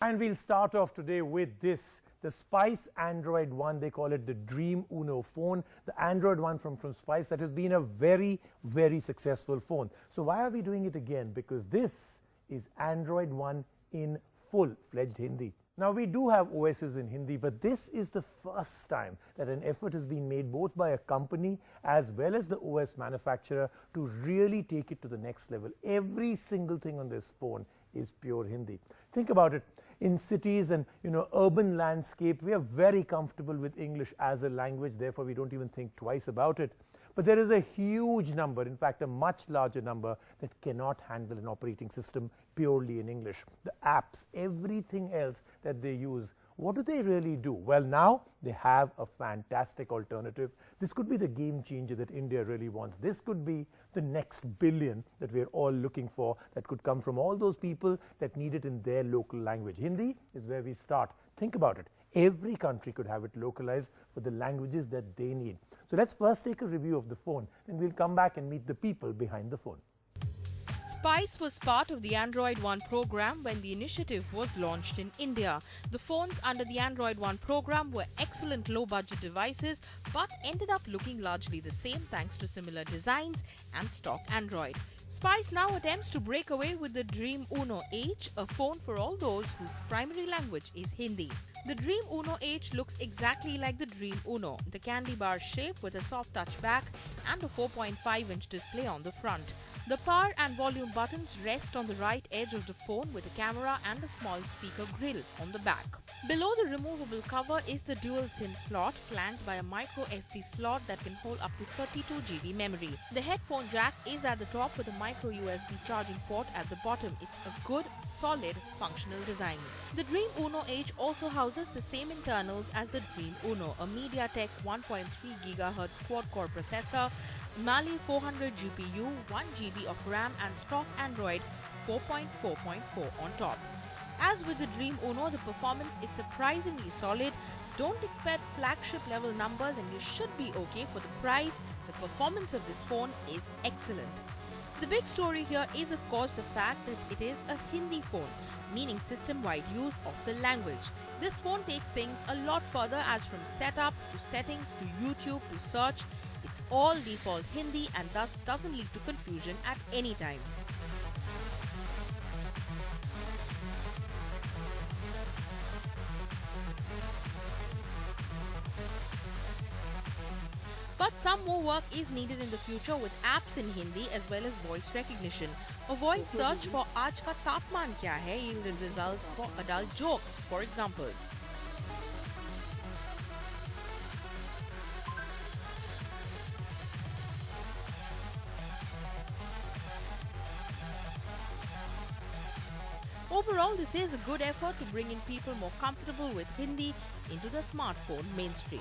And we'll start off today with this, the Spice Android One. They call it the Dream Uno phone, the Android One from Spice that has been a very, very successful phone. So why are we doing it again? Because this is Android One in full-fledged Hindi. Now, we do have OSs in Hindi, but this is the first time that an effort has been made both by a company as well as the OS manufacturer to really take it to the next level. Every single thing on this phone is pure Hindi. Think about it. In cities and urban landscape, we are very comfortable with English as a language, therefore we don't even think twice about it. But there is a huge number, in fact a much larger number, that cannot handle an operating system purely in English. The apps, everything else that they use, what do they really do? Well, now they have a fantastic alternative. This could be the game changer that India really wants. This could be the next billion that we're all looking for, that could come from all those people that need it in their local language. Hindi is where we start. Think about it. Every country could have it localized for the languages that they need. So let's first take a review of the phone, then we'll come back and meet the people behind the phone. Spice was part of the Android One program when the initiative was launched in India. The phones under the Android One program were excellent low-budget devices but ended up looking largely the same thanks to similar designs and stock Android. Spice now attempts to break away with the Dream Uno H, a phone for all those whose primary language is Hindi. The Dream Uno H looks exactly like the Dream Uno, the candy bar shape with a soft touch back and a 4.5-inch display on the front. The power and volume buttons rest on the right edge of the phone with a camera and a small speaker grill on the back. Below the removable cover is the dual SIM slot flanked by a micro SD slot that can hold up to 32 GB memory. The headphone jack is at the top with a micro USB charging port at the bottom. It's a good, solid, functional design. The Dream Uno H also houses the same internals as the Dream Uno, a MediaTek 1.3 GHz quad-core processor, Mali 400 GPU, 1 GB of RAM and stock Android 4.4.4 on top. As with the Dream Uno, the performance is surprisingly solid. Don't expect flagship level numbers and you should be okay for the price. The performance of this phone is excellent. The big story here is of course the fact that it is a Hindi phone, meaning system-wide use of the language. This phone takes things a lot further, as from setup to settings to YouTube to search. It's all default Hindi and thus doesn't lead to confusion at any time. But some more work is needed in the future with apps in Hindi as well as voice recognition. A voice search for "Aaj ka taapman kya hai" yielded results for adult jokes, for example. Overall, this is a good effort to bring in people more comfortable with Hindi into the smartphone mainstream.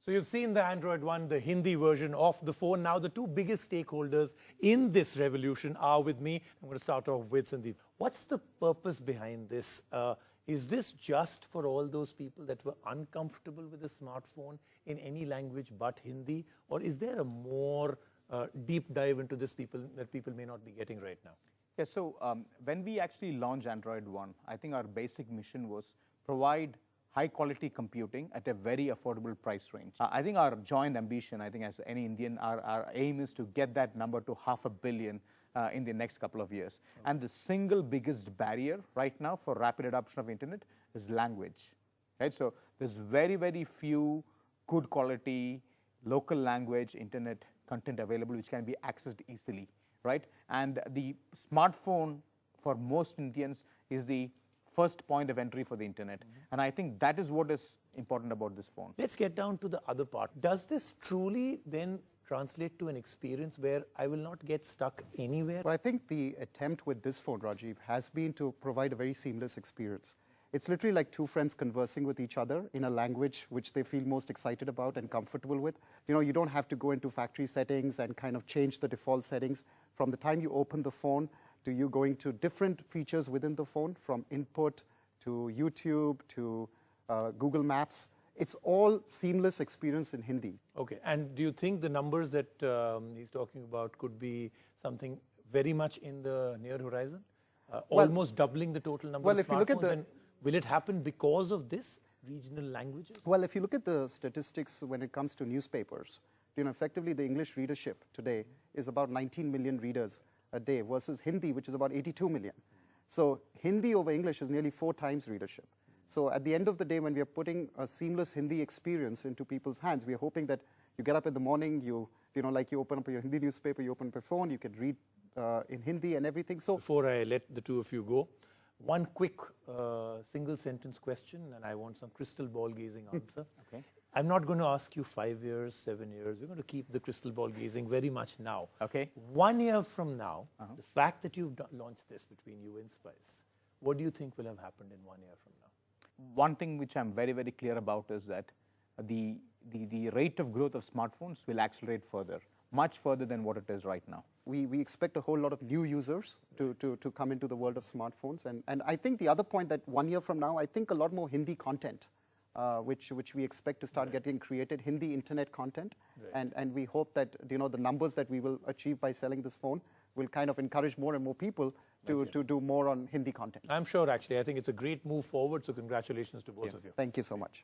So you've seen the Android One, the Hindi version of the phone. Now the two biggest stakeholders in this revolution are with me. I'm going to start off with Sandeep. What's the purpose behind this? Is this just for all those people that were uncomfortable with a smartphone in any language but Hindi? Or is there a more deep dive into this that people may not be getting right now? Yeah, so when we actually launched Android One, I think our basic mission was provide high-quality computing at a very affordable price range. I think our joint ambition, I think as any Indian, our aim is to get that number to $500 million in the next couple of years. Okay. And the single biggest barrier right now for rapid adoption of internet is language. Right? So there's very, very few good quality local language internet content available which can be accessed easily. Right? And the smartphone for most Indians is the first point of entry for the internet. And I think that is what is important about this phone. Let's get down to the other part. Does this truly then translate to an experience where I will not get stuck anywhere? Well, I think the attempt with this phone, Rajiv, has been to provide a very seamless experience. It's literally like two friends conversing with each other in a language which they feel most excited about and comfortable with. You don't have to go into factory settings and kind of change the default settings. From the time you open the phone, to you going to different features within the phone, from input to YouTube to Google Maps. It's all seamless experience in Hindi. Okay, and do you think the numbers that he's talking about could be something very much in the near horizon? Almost doubling the total number well, of if you look at smartphones? the- And will it happen because of this, regional languages? Well, if you look at the statistics when it comes to newspapers, effectively the English readership today is about 19 million readers a day versus Hindi, which is about 82 million. So Hindi over English is nearly 4 times readership. So at the end of the day, when we are putting a seamless Hindi experience into people's hands, we are hoping that you get up in the morning, like you open up your Hindi newspaper, you open up your phone, you can read in Hindi and everything. So Before I let the two of you go, one quick single sentence question, and I want some crystal ball gazing answer. Okay. I'm not going to ask you 5 years, 7 years. We're going to keep the crystal ball gazing very much now. Okay. 1 year from now, the fact that you've launched this between you and Spice, what do you think will have happened in 1 year from now? One thing which I'm very, very clear about is that the rate of growth of smartphones will accelerate further, much further than what it is right now. we expect a whole lot of new users to come into the world of smartphones. And I think the other point that 1 year from now, I think a lot more Hindi content, which we expect to start getting created, Hindi internet content. And we hope that, the numbers that we will achieve by selling this phone will kind of encourage more and more people to do more on Hindi content. I'm sure, actually. I think it's a great move forward, so congratulations to both of you. Thank you so much.